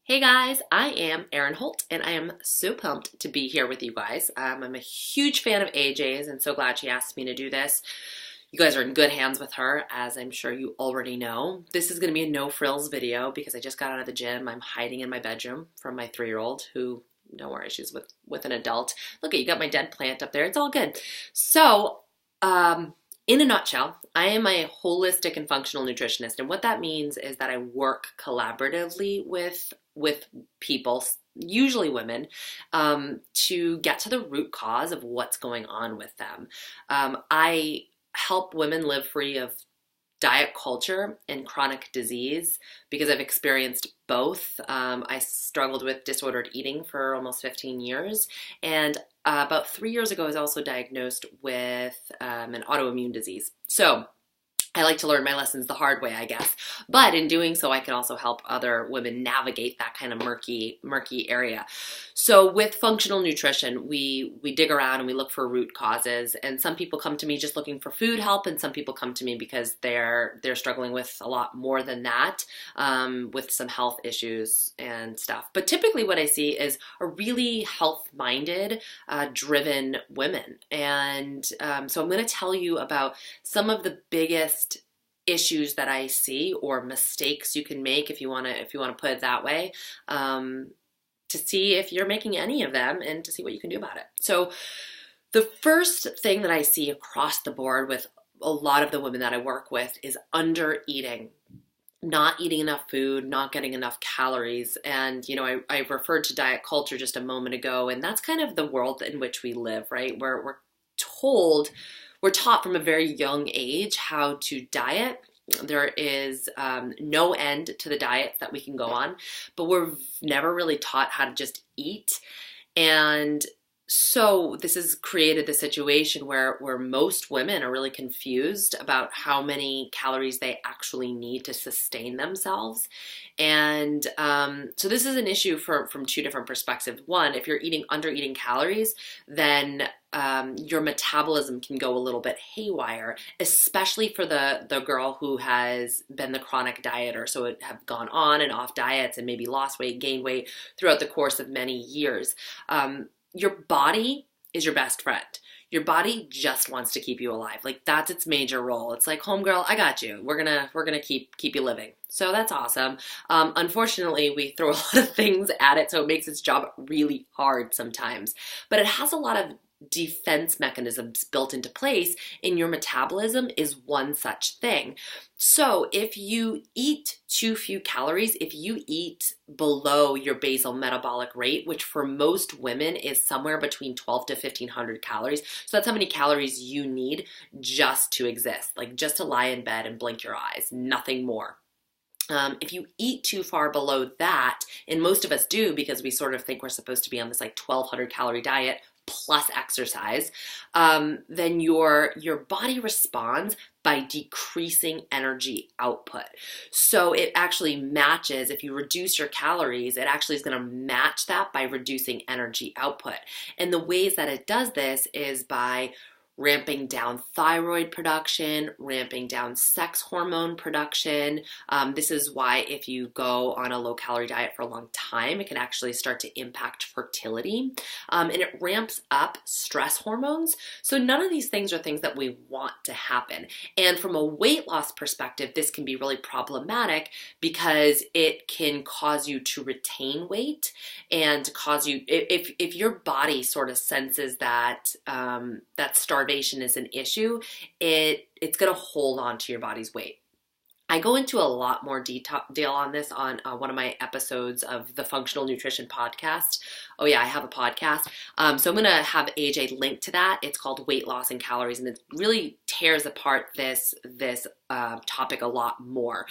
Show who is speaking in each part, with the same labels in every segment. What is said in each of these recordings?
Speaker 1: Hey guys, I am Erin Holt and I am so pumped to be here with you guys. I'm a huge fan of AJ's and so glad she asked me to do this. You guys are in good hands with her, as I'm sure you already know. This is going to be a no frills video because I just got out of the gym. I'm hiding in my bedroom from my 3-year-old who, no worries, she's with an adult. Look at you, got my dead plant up there. It's all good. So, in a nutshell, I am a holistic and functional nutritionist, and what that means is that I work collaboratively with people, usually women, to get to the root cause of what's going on with them. I help women live free of diet culture and chronic disease because I've experienced both. I struggled with disordered eating for almost 15 years, and about 3 years ago I was also diagnosed with an autoimmune disease. So I like to learn my lessons the hard way, I guess. But in doing so, I can also help other women navigate that kind of murky area. So with functional nutrition, we dig around and we look for root causes. And some people come to me just looking for food help, and some people come to me because they're struggling with a lot more than that, with some health issues and stuff. But typically what I see is a really health-minded, driven women. And so I'm going to tell you about some of the biggest issues that I see, or mistakes you can make, if you want to put it that way, to see if you're making any of them and to see what you can do about it. So the first thing that I see across the board with a lot of the women that I work with is under eating. Not eating enough food, not getting enough calories. And, I referred to diet culture just a moment ago, and that's kind of the world in which we live, right? Where we're taught from a very young age how to diet. There is no end to the diets that we can go on, but we're never really taught how to just eat. And so this has created the situation where most women are really confused about how many calories they actually need to sustain themselves. And so this is an issue from two different perspectives. One, if you're under eating calories, then your metabolism can go a little bit haywire, especially for the girl who has been the chronic dieter. So it have gone on and off diets and maybe lost weight, gained weight throughout the course of many years. Your body is your best friend. Your body just wants to keep you alive. Like, that's its major role. It's like, homegirl, I got you. We're gonna keep you living. So that's awesome. Unfortunately, we throw a lot of things at it, so it makes its job really hard sometimes. But it has a lot of defense mechanisms built into place, and your metabolism is one such thing. So if you eat too few calories, if you eat below your basal metabolic rate, which for most women is somewhere between 12 to 1500 calories, so that's how many calories you need just to exist, like just to lie in bed and blink your eyes, nothing more. If you eat too far below that, and most of us do because we sort of think we're supposed to be on this like 1200 calorie diet plus exercise, then your body responds by decreasing energy output. So it actually matches, if you reduce your calories, it actually is going to match that by reducing energy output. And the ways that it does this is by ramping down thyroid production, ramping down sex hormone production. This is why if you go on a low-calorie diet for a long time, it can actually start to impact fertility. And it ramps up stress hormones. So none of these things are things that we want to happen. And from a weight loss perspective, this can be really problematic because it can cause you to retain weight and cause you, if your body sort of senses that starvation is an issue, it's going to hold on to your body's weight. I go into a lot more detail on this on one of my episodes of the Functional Nutrition podcast. Oh yeah, I have a podcast. So I'm going to have AJ link to that. It's called Weight Loss and Calories, and it really tears apart this topic a lot more.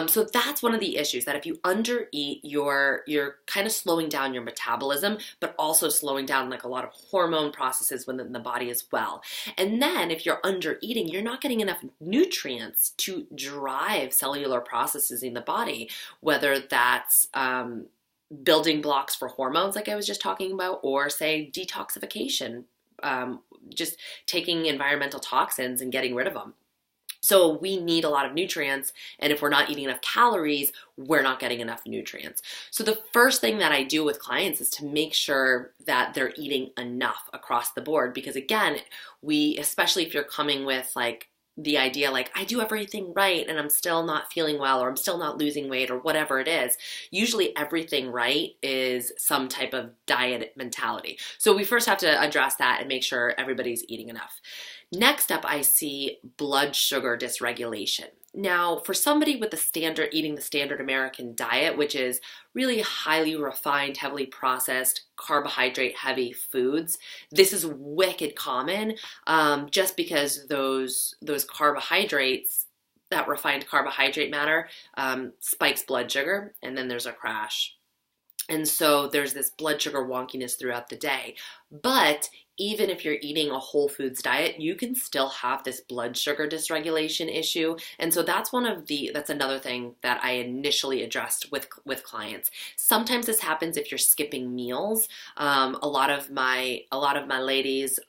Speaker 1: So that's one of the issues, that if you undereat, you're kind of slowing down your metabolism, but also slowing down like a lot of hormone processes within the body as well. And then if you're under eating, you're not getting enough nutrients to drive cellular processes in the body, whether that's building blocks for hormones like I was just talking about, or say detoxification, just taking environmental toxins and getting rid of them. So we need a lot of nutrients, and if we're not eating enough calories, we're not getting enough nutrients. So the first thing that I do with clients is to make sure that they're eating enough across the board, because again, especially if you're coming with like the idea like I do everything right and I'm still not feeling well, or I'm still not losing weight, or whatever it is, usually everything right is some type of diet mentality. So we first have to address that and make sure everybody's eating enough. Next up, I see blood sugar dysregulation. Now, for somebody with eating the standard American diet, which is really highly refined, heavily processed, carbohydrate heavy foods, this is wicked common, just because those carbohydrates, that refined carbohydrate matter, spikes blood sugar, and then there's a crash. And so there's this blood sugar wonkiness throughout the day. But even if you're eating a whole foods diet, you can still have this blood sugar dysregulation issue. And so that's another thing that I initially addressed with clients. Sometimes this happens if you're skipping meals. A lot of my ladies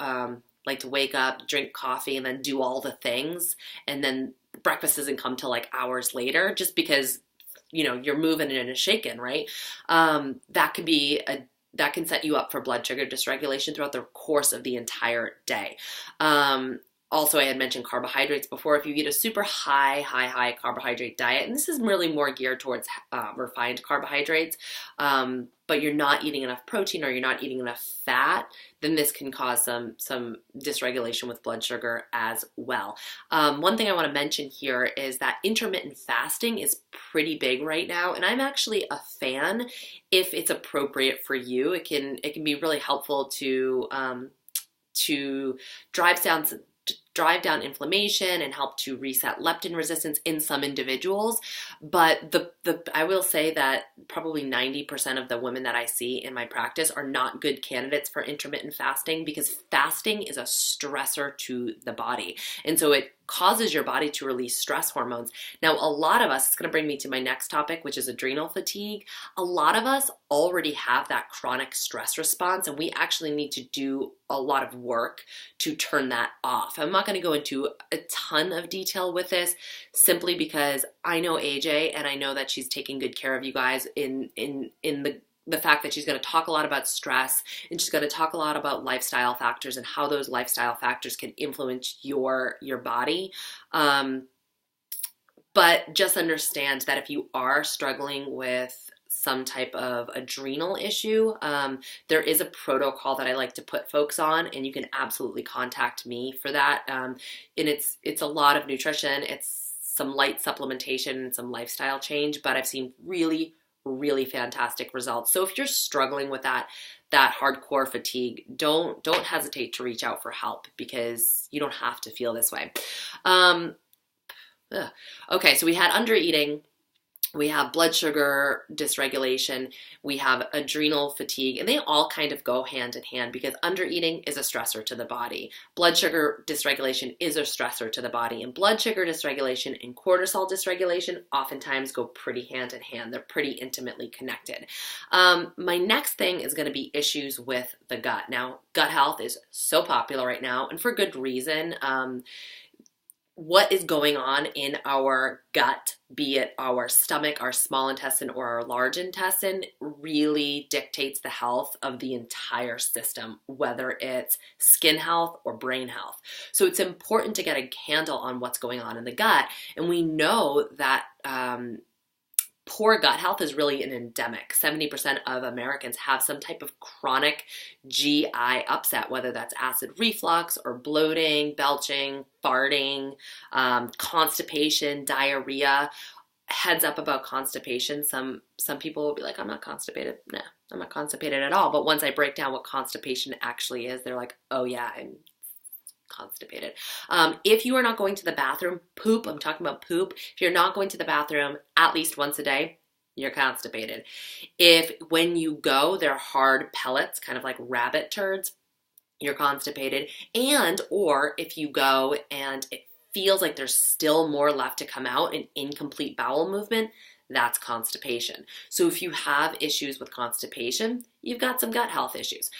Speaker 1: like to wake up, drink coffee, and then do all the things, and then breakfast doesn't come till like hours later, just because you're moving and a shaking, right? That can set you up for blood sugar dysregulation throughout the course of the entire day. Also, I had mentioned carbohydrates before. If you eat a super high carbohydrate diet, and this is really more geared towards refined carbohydrates, but you're not eating enough protein or you're not eating enough fat, then this can cause some dysregulation with blood sugar as well. One thing I want to mention here is that intermittent fasting is pretty big right now, and I'm actually a fan if it's appropriate for you. It can be really helpful to drive down inflammation and help to reset leptin resistance in some individuals. But I will say that probably 90% of the women that I see in my practice are not good candidates for intermittent fasting, because fasting is a stressor to the body. And so it causes your body to release stress hormones. Now, a lot of us, it's going to bring me to my next topic, which is adrenal fatigue. A lot of us already have that chronic stress response, and we actually need to do a lot of work to turn that off. I'm not going to go into a ton of detail with this, simply because I know AJ, and I know that she's taking good care of you guys in the fact that she's going to talk a lot about stress, and she's going to talk a lot about lifestyle factors and how those lifestyle factors can influence your body. But just understand that if you are struggling with some type of adrenal issue, there is a protocol that I like to put folks on, and you can absolutely contact me for that. And it's a lot of nutrition, it's some light supplementation and some lifestyle change, but I've seen really fantastic results. So if you're struggling with that hardcore fatigue, don't hesitate to reach out for help, because you don't have to feel this way. Okay, so we had undereating, we have blood sugar dysregulation, we have adrenal fatigue, and they all kind of go hand in hand, because undereating is a stressor to the body. Blood sugar dysregulation is a stressor to the body, and blood sugar dysregulation and cortisol dysregulation oftentimes go pretty hand in hand. They're pretty intimately connected. My next thing is going to be issues with the gut. Now, gut health is so popular right now, and for good reason. What is going on in our gut, be it our stomach, our small intestine, or our large intestine, really dictates the health of the entire system, whether it's skin health or brain health. So it's important to get a handle on what's going on in the gut. And we know that poor gut health is really an endemic. 70% of Americans have some type of chronic GI upset, whether that's acid reflux or bloating, belching, farting, constipation, diarrhea. Heads up about constipation. Some people will be like, I'm not constipated. Nah, I'm not constipated at all. But once I break down what constipation actually is, they're like, oh yeah, I'm constipated. If you are not going to the bathroom, poop, I'm talking about poop. If you're not going to the bathroom at least once a day, you're constipated. If when you go, they're hard pellets, kind of like rabbit turds, you're constipated. And, or if you go and it feels like there's still more left to come out, an incomplete bowel movement, that's constipation. So if you have issues with constipation, you've got some gut health issues.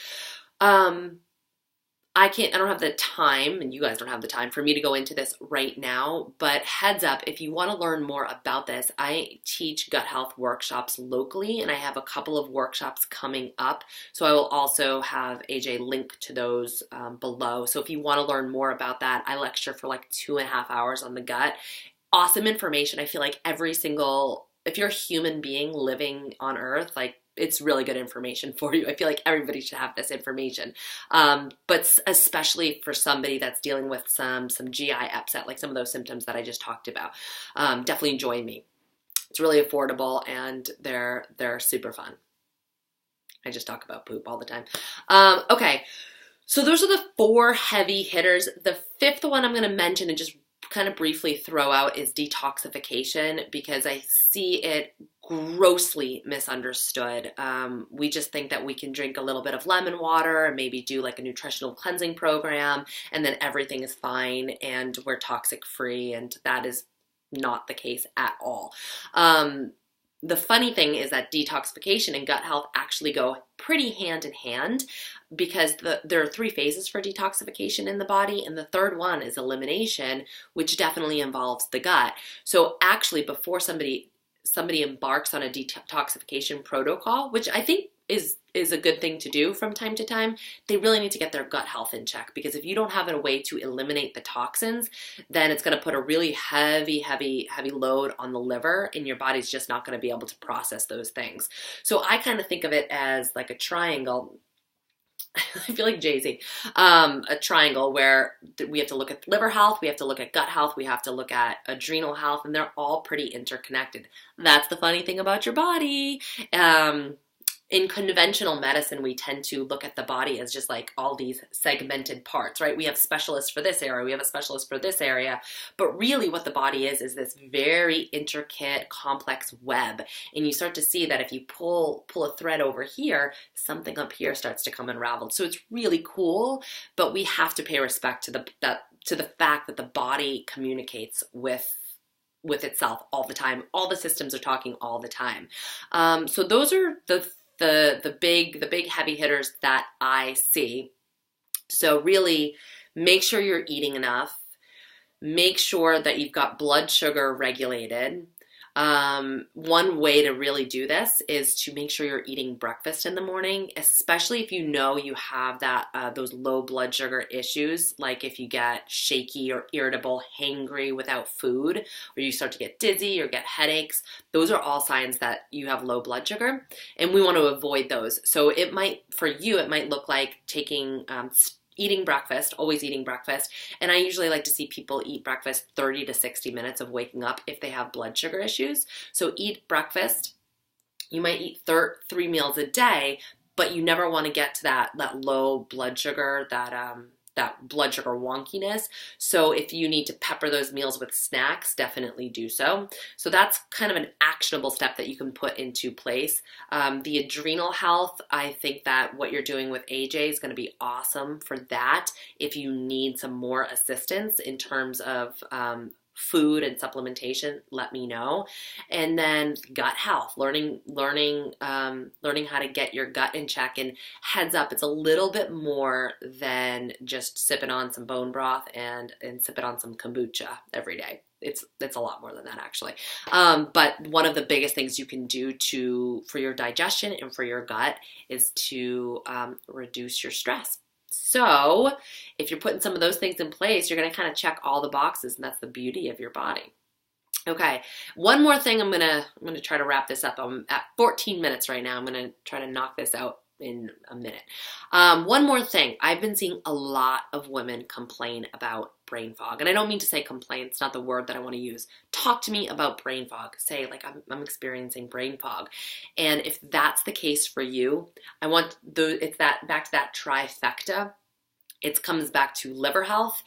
Speaker 1: I don't have the time, and you guys don't have the time for me to go into this right now, but heads up, if you want to learn more about this, I teach gut health workshops locally, and I have a couple of workshops coming up. So I will also have AJ link to those below. So if you want to learn more about that, I lecture for like 2.5 hours on the gut. Awesome information. I feel like if you're a human being living on earth, like, it's really good information for you. I feel like everybody should have this information. But especially for somebody that's dealing with some GI upset, like some of those symptoms that I just talked about, definitely join me. It's really affordable and they're super fun. I just talk about poop all the time. Okay, so those are the 4 heavy hitters. The 5th one I'm going to mention and just kind of briefly throw out is detoxification, because I see it grossly misunderstood. We just think that we can drink a little bit of lemon water and maybe do like a nutritional cleansing program, and then everything is fine and we're toxic free, and that is not the case at all. The funny thing is that detoxification and gut health actually go pretty hand in hand, because there are 3 phases for detoxification in the body, and the 3rd one is elimination, which definitely involves the gut. So actually, before somebody embarks on a detoxification protocol, which I think is a good thing to do from time to time, they really need to get their gut health in check, because if you don't have a way to eliminate the toxins, then it's going to put a really heavy load on the liver, and your body's just not going to be able to process those things. So I kind of think of it as like a triangle. I feel like Jay-Z, a triangle where we have to look at liver health, we have to look at gut health, we have to look at adrenal health, and they're all pretty interconnected. That's the funny thing about your body. In conventional medicine, we tend to look at the body as just like all these segmented parts, right? We have specialists for this area, we have a specialist for this area, but really what the body is this very intricate, complex web. And you start to see that if you pull a thread over here, something up here starts to come unraveled. So it's really cool, but we have to pay respect to the fact that the body communicates with itself all the time. All the systems are talking all the time. So those are the big heavy hitters that I see. So really make sure you're eating enough. Make sure that you've got blood sugar regulated. One way to really do this is to make sure you're eating breakfast in the morning, especially if you know you have those low blood sugar issues, like if you get shaky or irritable, hangry without food, or you start to get dizzy or get headaches. Those are all signs that you have low blood sugar, and we want to avoid those. So for you, it might look like eating breakfast, always eating breakfast. And I usually like to see people eat breakfast 30 to 60 minutes of waking up if they have blood sugar issues. So eat breakfast. You might eat 3 meals a day, but you never want to get to that low blood sugar, that blood sugar wonkiness. So if you need to pepper those meals with snacks, definitely do so. So that's kind of an actionable step that you can put into place. The adrenal health, I think that what you're doing with AJ is going to be awesome for that. If you need some more assistance in terms of food and supplementation, let me know. And then gut health, learning how to get your gut in check. And heads up, it's a little bit more than just sipping on some bone broth and sipping on some kombucha every day. It's a lot more than that, actually. But one of the biggest things you can do for your digestion and for your gut is to reduce your stress. So if you're putting some of those things in place, you're going to kind of check all the boxes, and that's the beauty of your body. Okay, one more thing. I'm gonna try to wrap this up. I'm at 14 minutes right now. I'm gonna try to knock this out in a minute. One more thing. I've been seeing a lot of women complain about brain fog, and I don't mean to say complain. It's not the word that I want to use. Talk to me about brain fog. Say like I'm experiencing brain fog, and if that's the case for you, back to that trifecta. It comes back to liver health,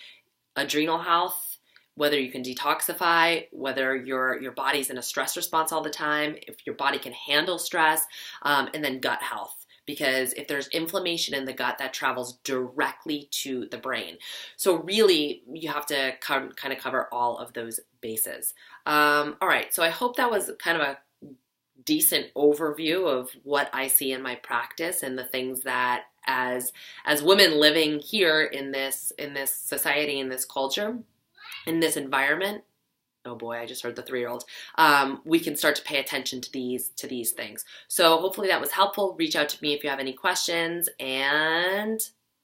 Speaker 1: adrenal health, whether you can detoxify, whether your body's in a stress response all the time, if your body can handle stress, and then gut health. Because if there's inflammation in the gut, that travels directly to the brain. So really, you have to kind of cover all of those bases. All right, so I hope that was kind of a decent overview of what I see in my practice and the things that as women living here in this society, in this culture, in this environment, oh boy, I just heard the 3-year-old. We can start to pay attention to these things. So hopefully that was helpful. Reach out to me if you have any questions, and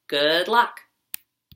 Speaker 1: good luck.